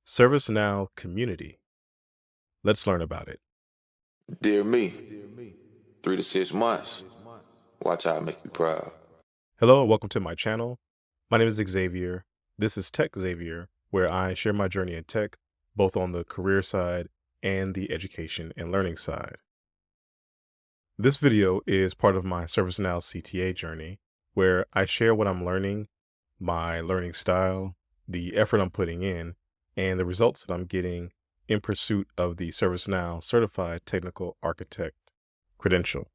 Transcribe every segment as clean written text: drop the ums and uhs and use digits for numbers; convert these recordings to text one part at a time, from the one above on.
ServiceNow Community. Let's learn about it. Dear me, 3 to 6 months. Watch how I make you proud. Hello and welcome to my channel. My name is Xavier. This is Tech Xavier, where I share my journey in tech, both on the career side and the education and learning side. This video is part of my ServiceNow CTA journey, where I share what I'm learning, my learning style, the effort I'm putting in, and the results that I'm getting in pursuit of the ServiceNow Certified Technical Architect credential.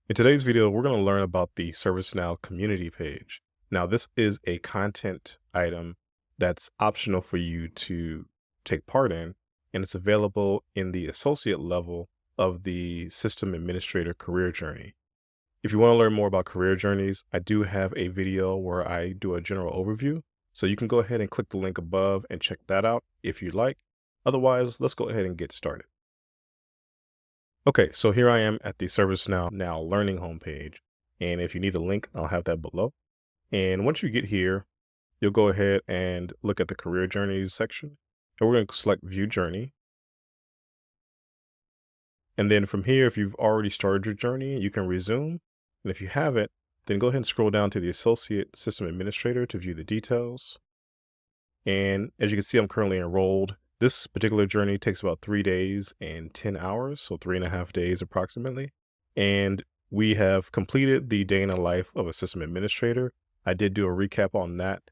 In today's video, we're going to learn about the ServiceNow community page. Now, this is a content item that's optional for you to take part in, and it's available in the associate level of the system administrator career journey. If you want to learn more about career journeys, I do have a video where I do a general overview. So you can go ahead and click the link above and check that out if you'd like. Otherwise, let's go ahead and get started. Okay, so here I am at the ServiceNow Learning homepage. And if you need the link, I'll have that below. And once you get here, you'll go ahead and look at the career journeys section. And we're going to select view journey. And then from here, if you've already started your journey, you can resume. And if you haven't, then go ahead and scroll down to the associate system administrator to view the details. And as you can see, I'm currently enrolled. This particular journey takes about 3 days and 10 hours, so 3.5 days approximately. And we have completed the day in the life of a system administrator. I did do a recap on that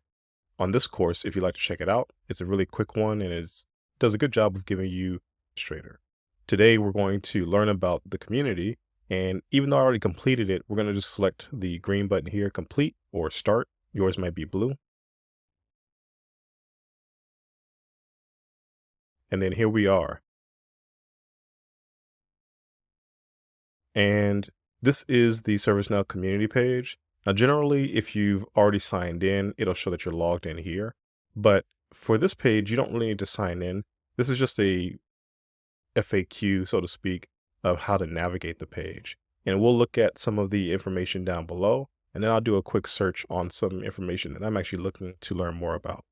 on this course if you'd like to check it out. It's a really quick one and it does a good job of giving you administrator. Today, we're going to learn about the community. And even though I already completed it, we're going to just select the green button here, complete or start. Yours might be blue. And then here we are. And this is the ServiceNow community page. Now, generally, if you've already signed in, it'll show that you're logged in here. But for this page, you don't really need to sign in. This is just a FAQ, so to speak, of how to navigate the page. And we'll look at some of the information down below, and then I'll do a quick search on some information that I'm actually looking to learn more about.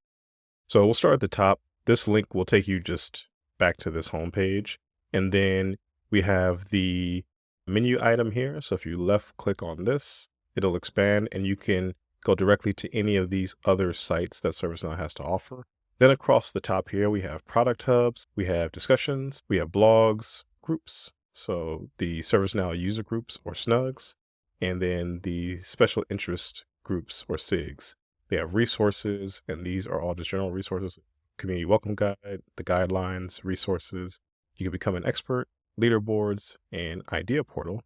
So we'll start at the top. This link will take you just back to this home page. And then we have the menu item here. So if you left click on this, it'll expand and you can go directly to any of these other sites that ServiceNow has to offer. Then across the top here, we have product hubs, we have discussions, we have blogs, groups. So the ServiceNow user groups or SNUGs, and then the special interest groups or SIGs. They have resources, and these are all just general resources. Community welcome guide, the guidelines, resources. You can become an expert, leaderboards, and idea portal.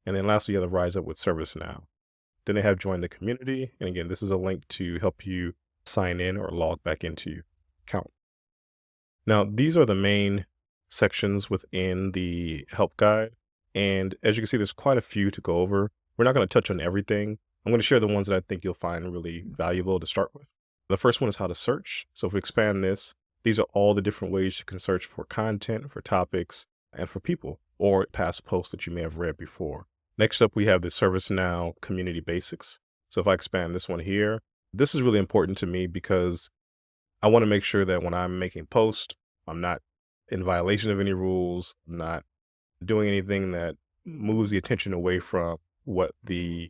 And then lastly, you have the Rise Up with ServiceNow. Then they have join the community. And again, this is a link to help you sign in or log back into your account. Now, these are the main sections within the help guide. And as you can see, there's quite a few to go over. We're not going to touch on everything. I'm going to share the ones that I think you'll find really valuable to start with. The first one is how to search. So if we expand this, these are all the different ways you can search for content, for topics, and for people, or past posts that you may have read before. Next up, we have the ServiceNow Community Basics. So if I expand this one here, this is really important to me because I want to make sure that when I'm making posts, I'm not in violation of any rules, I'm not doing anything that moves the attention away from what the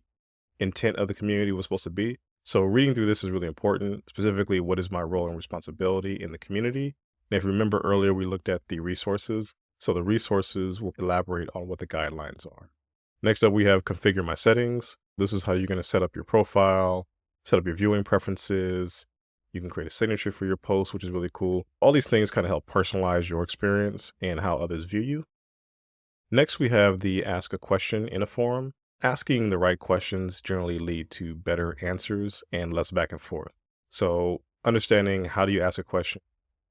intent of the community was supposed to be. So reading through this is really important, specifically what is my role and responsibility in the community. And if you remember earlier, we looked at the resources. So the resources will elaborate on what the guidelines are. Next up, we have configure my settings. This is how you're going to set up your profile, set up your viewing preferences. You can create a signature for your post, which is really cool. All these things kind of help personalize your experience and how others view you. Next, we have the ask a question in a forum. Asking the right questions generally lead to better answers and less back and forth. So understanding how do you ask a question,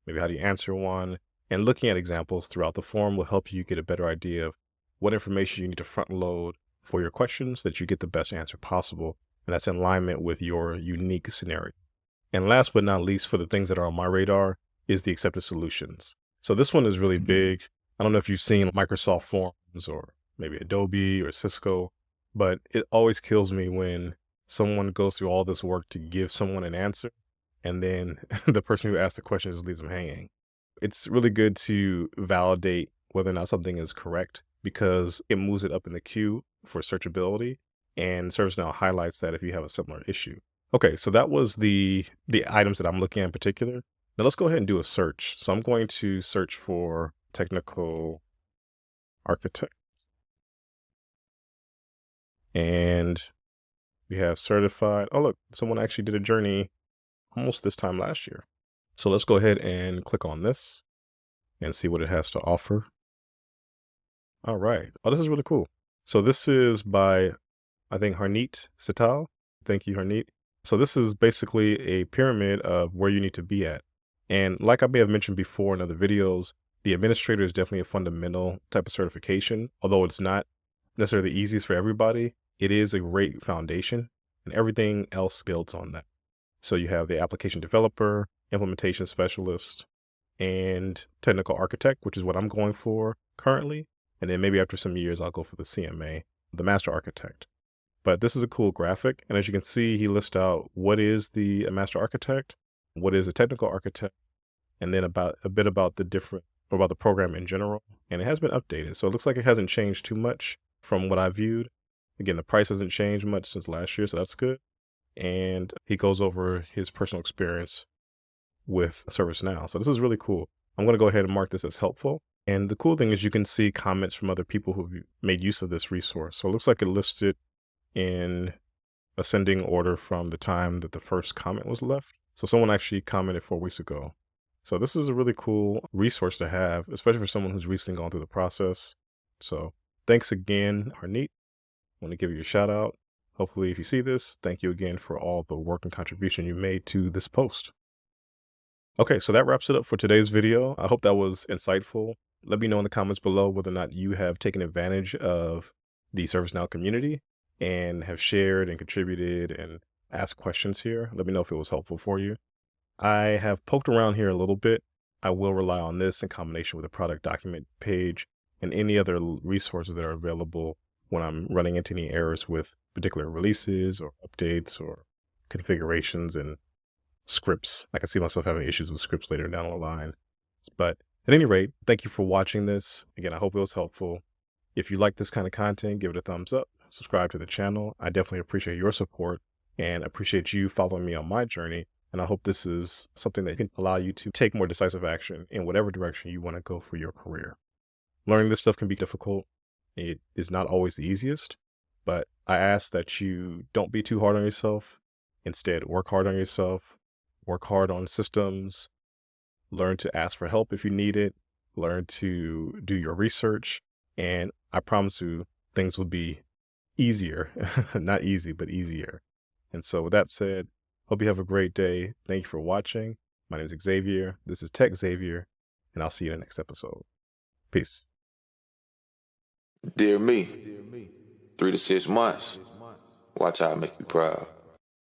maybe how do you answer one, and looking at examples throughout the forum will help you get a better idea of what information you need to front load for your questions so that you get the best answer possible. And that's in alignment with your unique scenario. And last but not least, for the things that are on my radar, is the accepted solutions. So this one is really big. I don't know if you've seen Microsoft Forms or maybe Adobe or Cisco, but it always kills me when someone goes through all this work to give someone an answer and then the person who asked the question just leaves them hanging. It's really good to validate whether or not something is correct because it moves it up in the queue for searchability, and ServiceNow highlights that if you have a similar issue. Okay, so that was the items that I'm looking at in particular. Now let's go ahead and do a search. So I'm going to search for technical architect, and we have certified. Oh, look, someone actually did a journey almost this time last year. So let's go ahead and click on this and see what it has to offer. All right. Oh, this is really cool. So this is by, I think, Harneet Sital. Thank you, Harneet. So this is basically a pyramid of where you need to be at. And like I may have mentioned before in other videos, the administrator is definitely a fundamental type of certification. Although it's not necessarily the easiest for everybody, it is a great foundation, and everything else builds on that. So you have the application developer, implementation specialist, and technical architect, which is what I'm going for currently. And then maybe after some years, I'll go for the CMA, the master architect. But this is a cool graphic. And as you can see, he lists out what is the master architect, what is a technical architect, and then about a bit about about the program in general. And it has been updated. So it looks like it hasn't changed too much from what I viewed. Again, the price hasn't changed much since last year, so that's good. And he goes over his personal experience with ServiceNow. So this is really cool. I'm going to go ahead and mark this as helpful. And the cool thing is you can see comments from other people who've made use of this resource. So it looks like it listed in ascending order from the time that the first comment was left. So someone actually commented 4 weeks ago. So this is a really cool resource to have, especially for someone who's recently gone through the process. So thanks again, Harneet. I want to give you a shout out. Hopefully, if you see this, thank you again for all the work and contribution you made to this post. Okay, so that wraps it up for today's video. I hope that was insightful. Let me know in the comments below whether or not you have taken advantage of the ServiceNow community and have shared and contributed and asked questions here. Let me know if it was helpful for you. I have poked around here a little bit. I will rely on this in combination with the product document page and any other resources that are available when I'm running into any errors with particular releases or updates or configurations and scripts. I can see myself having issues with scripts later down the line. But at any rate, thank you for watching this. Again, I hope it was helpful. If you like this kind of content, give it a thumbs up, subscribe to the channel. I definitely appreciate your support and appreciate you following me on my journey. And I hope this is something that can allow you to take more decisive action in whatever direction you want to go for your career. Learning this stuff can be difficult. It is not always the easiest, but I ask that you don't be too hard on yourself. Instead, work hard on yourself, work hard on systems, learn to ask for help if you need it, learn to do your research, and I promise you things will be easier. Not easy, but easier. And so with that said, hope you have a great day. Thank you for watching. My name is Xavier. This is Tech Xavier, and I'll see you in the next episode. Peace. Dear me, 3 to 6 months. Watch how I make you proud.